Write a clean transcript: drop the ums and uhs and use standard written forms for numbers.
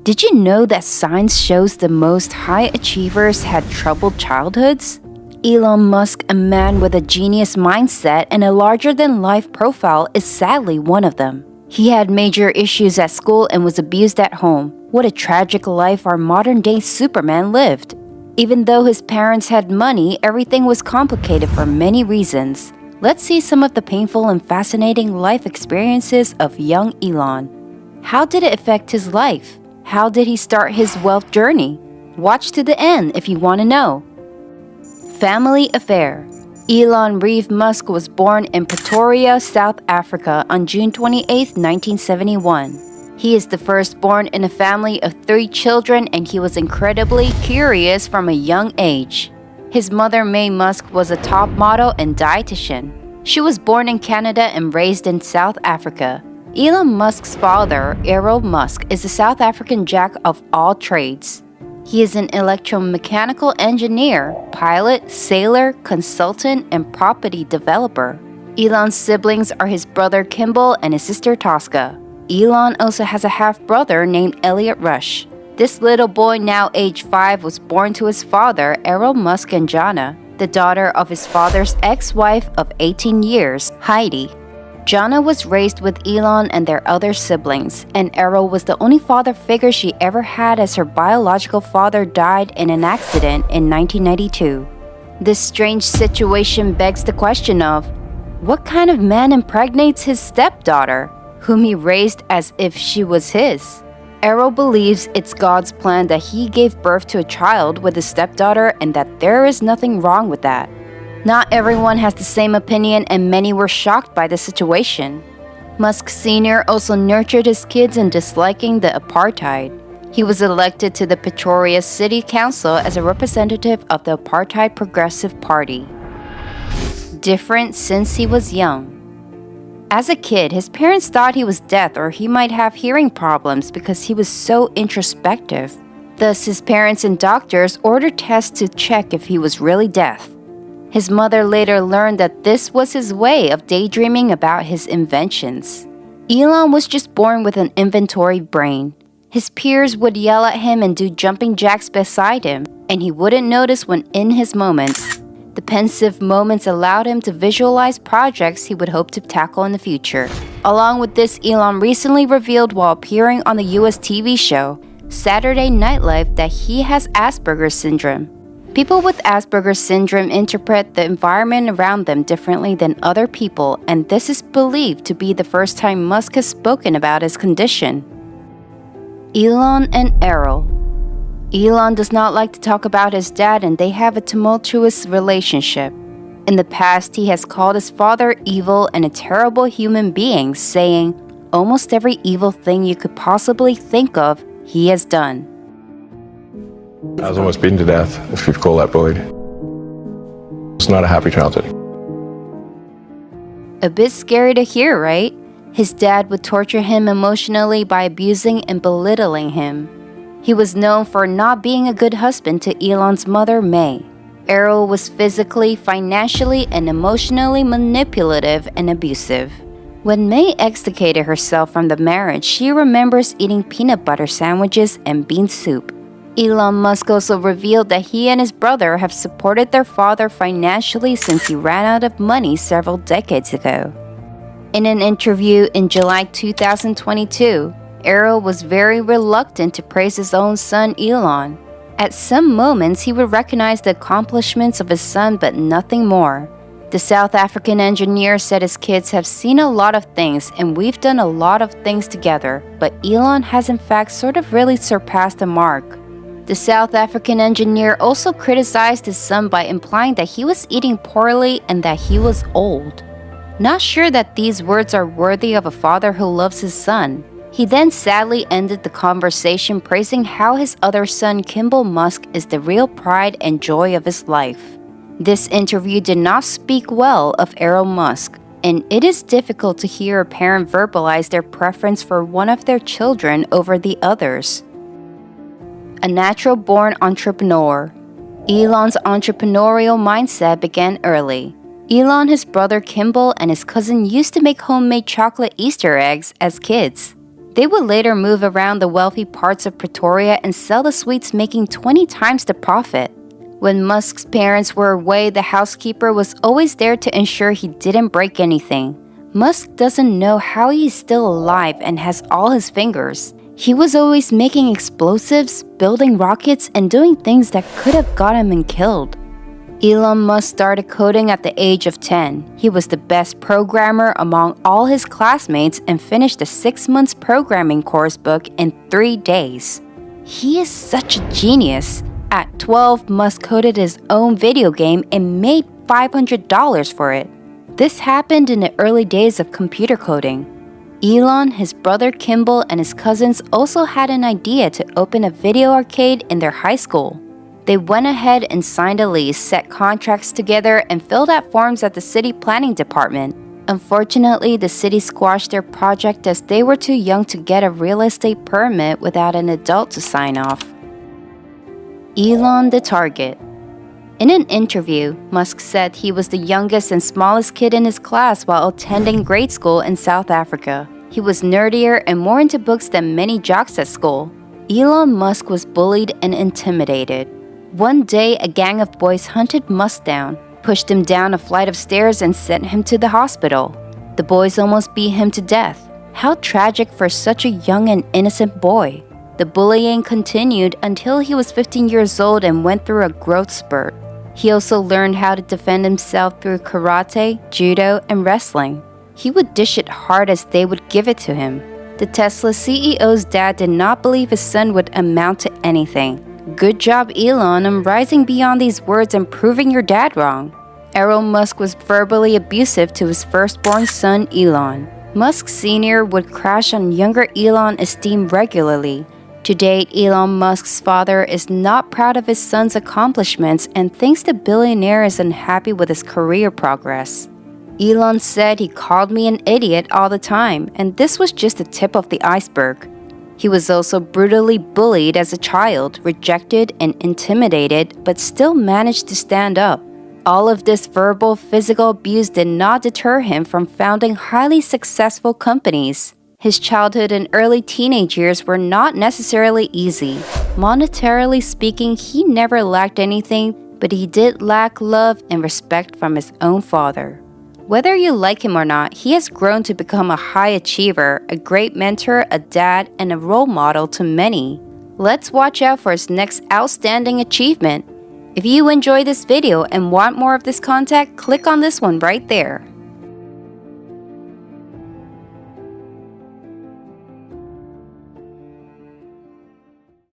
Did you know that science shows the most high achievers had troubled childhoods? Elon Musk, a man with a genius mindset and a larger-than-life profile, is sadly one of them. He had major issues at school and was abused at home. What a tragic life our modern-day Superman lived. Even though his parents had money, everything was complicated for many reasons. Let's see some of the painful and fascinating life experiences of young Elon. How did it affect his life? How did he start his wealth journey? Watch to the end if you want to know. Family affair. Elon Reeve Musk was born in Pretoria, South Africa on June 28, 1971. He is the firstborn in a family of 3 children, and he was incredibly curious from a young age. His mother, May Musk, was a top model and dietitian. She was born in Canada and raised in South Africa. Elon Musk's father, Elon Musk, is a South African jack of all trades. He is an electromechanical engineer, pilot, sailor, consultant, and property developer. Elon's siblings are his brother Kimball and his sister Tosca. Elon also has a half-brother named Elliot Rush. This little boy, now age 5, was born to his father, Elon Musk, and Jana, the daughter of his father's ex-wife of 18 years, Heidi. Jana was raised with Elon and their other siblings, and Errol was the only father figure she ever had, as her biological father died in an accident in 1992. This strange situation begs the question of, what kind of man impregnates his stepdaughter, whom he raised as if she was his? Errol believes it's God's plan that he gave birth to a child with his stepdaughter and that there is nothing wrong with that. Not everyone has the same opinion, and many were shocked by the situation. Musk Sr. also nurtured his kids in disliking the apartheid. He was elected to the Pretoria City Council as a representative of the Apartheid Progressive Party. Different since he was young. As a kid, his parents thought he was deaf or he might have hearing problems because he was so introspective. Thus, his parents and doctors ordered tests to check if he was really deaf. His mother later learned that this was his way of daydreaming about his inventions. Elon was just born with an inventory brain. His peers would yell at him and do jumping jacks beside him, and he wouldn't notice when in his moments. The pensive moments allowed him to visualize projects he would hope to tackle in the future. Along with this, Elon recently revealed while appearing on the US TV show Saturday Night Live that he has Asperger's syndrome. People with Asperger's syndrome interpret the environment around them differently than other people, and this is believed to be the first time Musk has spoken about his condition. Elon and Errol. Elon does not like to talk about his dad, and they have a tumultuous relationship. In the past, he has called his father evil and a terrible human being, saying, almost every evil thing you could possibly think of, he has done. I was almost beaten to death, if you'd call that bullied. It's not a happy childhood. A bit scary to hear, right? His dad would torture him emotionally by abusing and belittling him. He was known for not being a good husband to Elon's mother, May. Errol was physically, financially, and emotionally manipulative and abusive. When May extricated herself from the marriage, she remembers eating peanut butter sandwiches and bean soup. Elon Musk also revealed that he and his brother have supported their father financially since he ran out of money several decades ago. In an interview in July 2022, Errol was very reluctant to praise his own son Elon. At some moments, he would recognize the accomplishments of his son, but nothing more. The South African engineer said his kids have seen a lot of things and we've done a lot of things together, but Elon has in fact sort of really surpassed the mark. The South African engineer also criticized his son by implying that he was eating poorly and that he was old. Not sure that these words are worthy of a father who loves his son. He then sadly ended the conversation praising how his other son Kimball Musk is the real pride and joy of his life. This interview did not speak well of Elon Musk, and it is difficult to hear a parent verbalize their preference for one of their children over the others. A natural-born entrepreneur. Elon's entrepreneurial mindset began early. Elon, his brother Kimball, and his cousin used to make homemade chocolate Easter eggs as kids. They would later move around the wealthy parts of Pretoria and sell the sweets, making 20 times the profit. When Musk's parents were away, the housekeeper was always there to ensure he didn't break anything. Musk doesn't know how he is still alive and has all his fingers. He was always making explosives, building rockets, and doing things that could have got him killed. Elon Musk started coding at the age of 10. He was the best programmer among all his classmates and finished a 6-month programming course book in 3 days. He is such a genius. At 12, Musk coded his own video game and made $500 for it. This happened in the early days of computer coding. Elon, his brother Kimball, and his cousins also had an idea to open a video arcade in their high school. They went ahead and signed a lease, set contracts together, and filled out forms at the city planning department. Unfortunately, the city squashed their project as they were too young to get a real estate permit without an adult to sign off. Elon the target. In an interview, Musk said he was the youngest and smallest kid in his class while attending grade school in South Africa. He was nerdier and more into books than many jocks at school. Elon Musk was bullied and intimidated. One day, a gang of boys hunted Musk down, pushed him down a flight of stairs, and sent him to the hospital. The boys almost beat him to death. How tragic for such a young and innocent boy. The bullying continued until he was 15 years old and went through a growth spurt. He also learned how to defend himself through karate, judo, and wrestling. He would dish it hard as they would give it to him. The Tesla CEO's dad did not believe his son would amount to anything. Good job, Elon, on rising beyond these words and proving your dad wrong. Elon Musk was verbally abusive to his firstborn son, Elon. Musk Sr. would crash on younger Elon's esteem regularly. To date, Elon Musk's father is not proud of his son's accomplishments and thinks the billionaire is unhappy with his career progress. Elon said he called me an idiot all the time, and this was just the tip of the iceberg. He was also brutally bullied as a child, rejected and intimidated, but still managed to stand up. All of this verbal, physical abuse did not deter him from founding highly successful companies. His childhood and early teenage years were not necessarily easy. Monetarily speaking, he never lacked anything, but he did lack love and respect from his own father. Whether you like him or not, he has grown to become a high achiever, a great mentor, a dad, and a role model to many. Let's watch out for his next outstanding achievement. If you enjoyed this video and want more of this content, click on this one right there.